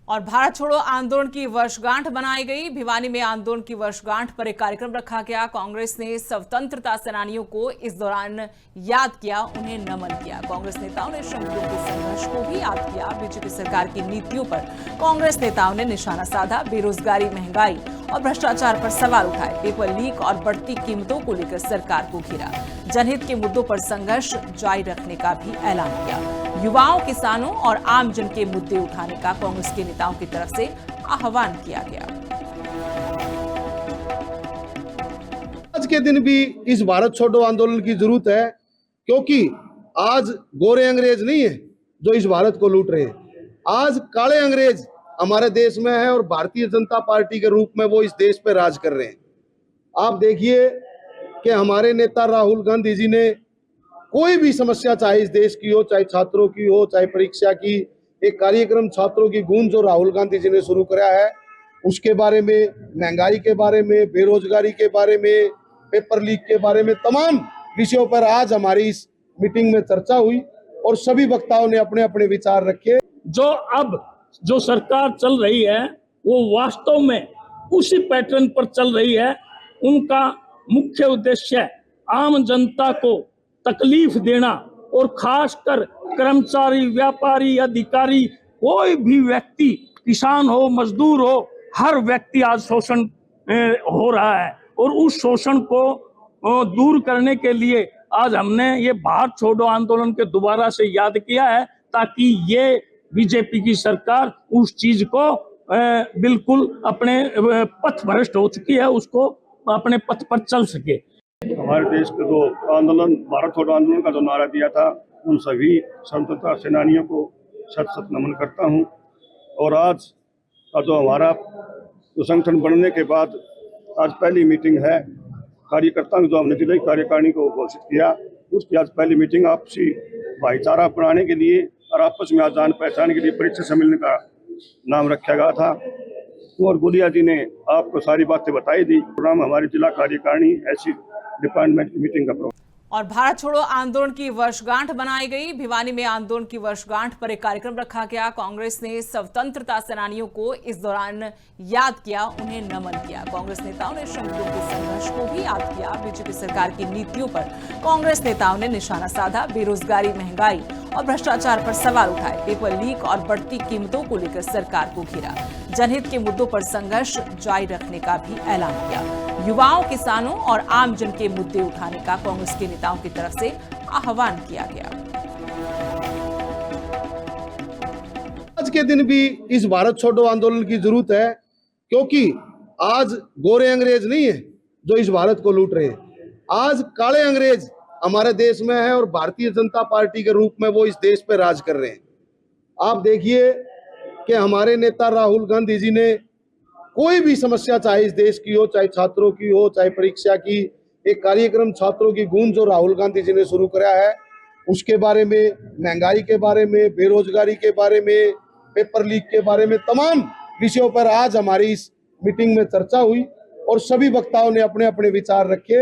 और भारत छोड़ो आंदोलन की वर्षगांठ बनाई गई। भिवानी में आंदोलन की वर्षगांठ पर एक कार्यक्रम रखा गया। कांग्रेस ने स्वतंत्रता सेनानियों को इस दौरान याद किया, उन्हें नमन किया। कांग्रेस नेताओं ने श्रमिकों के संघर्ष को भी याद किया। बीजेपी सरकार की नीतियों पर कांग्रेस नेताओं ने निशाना साधा। बेरोजगारी, महंगाई और भ्रष्टाचार पर सवाल उठाए। पेपर लीक और बढ़ती कीमतों को लेकर सरकार को घेरा। जनहित के मुद्दों पर संघर्ष जारी रखने का भी ऐलान किया। युवाओं, किसानों और आम जन के मुद्दे उठाने का कांग्रेस के नेताओं की तरफ से आह्वान किया गया। आज के दिन भी इस भारत छोड़ो आंदोलन की जरूरत है, क्योंकि आज गोरे अंग्रेज नहीं है जो इस भारत को लूट रहे हैं। आज काले अंग्रेज हमारे देश में है और भारतीय जनता पार्टी के रूप में वो इस देश पे राज कर रहे हैं। आप देखिए कि हमारे नेता राहुल गांधी जी ने कोई भी समस्या, चाहे इस देश की हो, चाहे छात्रों की हो, चाहे परीक्षा की, एक कार्यक्रम छात्रों की गूंज जो राहुल गांधी जी ने शुरू कराया है, उसके बारे में, महंगाई के बारे में, बेरोजगारी के बारे में, पेपर लीक के बारे में, तमाम विषयों पर आज हमारी इस मीटिंग में चर्चा हुई और सभी वक्ताओं ने अपने अपने विचार रखे। जो सरकार चल रही है वो वास्तव में उसी पैटर्न पर चल रही है। उनका मुख्य उद्देश्य आम जनता को तकलीफ देना और खासकर कर्मचारी, व्यापारी, अधिकारी, कोई भी व्यक्ति, किसान हो, मजदूर हो, हर व्यक्ति आज शोषण हो रहा है। और उस शोषण को दूर करने के लिए आज हमने ये भारत छोड़ो आंदोलन के दोबारा से याद किया है, ताकि ये बीजेपी की सरकार उस चीज को बिल्कुल अपने पथ भ्रष्ट हो चुकी है, उसको अपने पथ पर चल सके। हमारे देश के जो आंदोलन, भारत छोड़ो आंदोलन का जो नारा दिया था, उन सभी स्वतंत्रता सेनानियों को शत शत नमन करता हूं। और आज का जो हमारा संगठन बनने के बाद आज पहली मीटिंग है, कार्यकर्ताओं जो हमने जिला कार्यकारिणी को घोषित किया, उसकी आज पहली मीटिंग आपसी भाईचारा बढ़ाने के लिए और आपस में जान पहचान के लिए परीक्षा सम्मेलन का नाम रखा गया था। और गुलिया जी ने आपको सारी बातें बताई दी। प्रोग्राम हमारी जिला कार्यकारिणी ऐसी डिपार्टमेंट की मीटिंग का प्रोग्राम। और भारत छोड़ो आंदोलन की वर्षगांठ बनाई गई। भिवानी में आंदोलन की वर्षगांठ पर एक कार्यक्रम रखा गया। कांग्रेस ने स्वतंत्रता सेनानियों को इस दौरान याद किया, उन्हें नमन किया। कांग्रेस नेताओं ने श्रमिकों के संघर्ष को भी याद किया। बीजेपी सरकार की नीतियों पर कांग्रेस नेताओं ने निशाना साधा। बेरोजगारी, महंगाई और भ्रष्टाचार पर सवाल उठाए। पेपर लीक और बढ़ती कीमतों को लेकर सरकार को घेरा। जनहित के मुद्दों पर संघर्ष जारी रखने का भी ऐलान किया। युवाओं, किसानों और आम जन के मुद्दे उठाने का कांग्रेस के नेताओं की तरफ से आह्वान किया गया। आज के दिन भी इस भारत छोड़ो आंदोलन की जरूरत है, क्योंकि आज गोरे अंग्रेज नहीं है जो इस भारत को लूट रहे हैं। आज काले अंग्रेज हमारे देश में है और भारतीय जनता पार्टी के रूप में वो इस देश पे राज कर रहे हैं। आप देखिए कि हमारे नेता राहुल गांधी जी ने कोई भी समस्या, चाहे इस देश की हो, चाहे छात्रों की हो, चाहे परीक्षा की, एक कार्यक्रम छात्रों की गूंज जो राहुल गांधी जी ने शुरू कराया है, उसके बारे में, महंगाई के बारे में, बेरोजगारी के बारे में, पेपर लीक के बारे में, तमाम विषयों पर आज हमारी इस मीटिंग में चर्चा हुई और सभी वक्ताओं ने अपने अपने विचार रखे।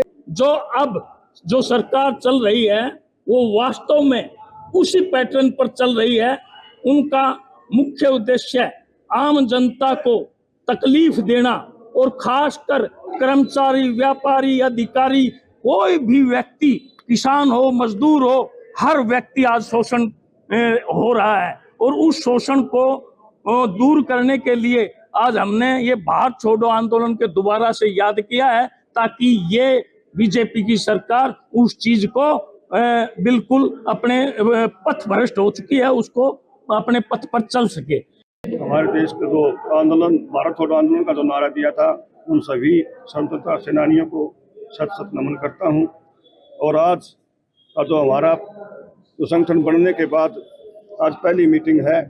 जो सरकार चल रही है वो वास्तव में उसी पैटर्न पर चल रही है। उनका मुख्य उद्देश्य आम जनता को तकलीफ देना और खासकर कर्मचारी, व्यापारी, अधिकारी, कोई भी व्यक्ति, किसान हो, मजदूर हो, हर व्यक्ति आज शोषण हो रहा है। और उस शोषण को दूर करने के लिए आज हमने ये भारत छोड़ो आंदोलन के दोबारा से याद किया है, ताकि ये बीजेपी की सरकार उस चीज को बिल्कुल अपने पथ भ्रष्ट हो चुकी है, उसको अपने पथ पर चल सके। हमारे देश के जो आंदोलन, भारत छोड़ो आंदोलन का जो नारा दिया था, उन सभी स्वतंत्रता सेनानियों को शत शत नमन करता हूं। और आज का जो हमारा संगठन बनने के बाद आज पहली मीटिंग है,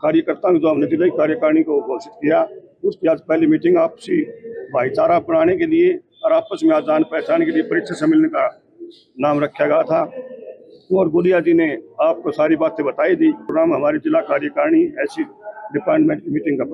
कार्यकर्ताओं जो हमने जिला कार्यकारिणी को घोषित किया, उसकी आज पहली मीटिंग आपसी भाईचारा बढ़ाने के लिए और आपस में जान पहचान के लिए परीक्षा सम्मेलन का नाम रखा गया था। और गुलिया जी ने आपको सारी बातें बताई दी। प्रोग्राम हमारी जिला कार्यकारिणी ऐसी डिपार्टमेंट की मीटिंग का प्रोग्राम।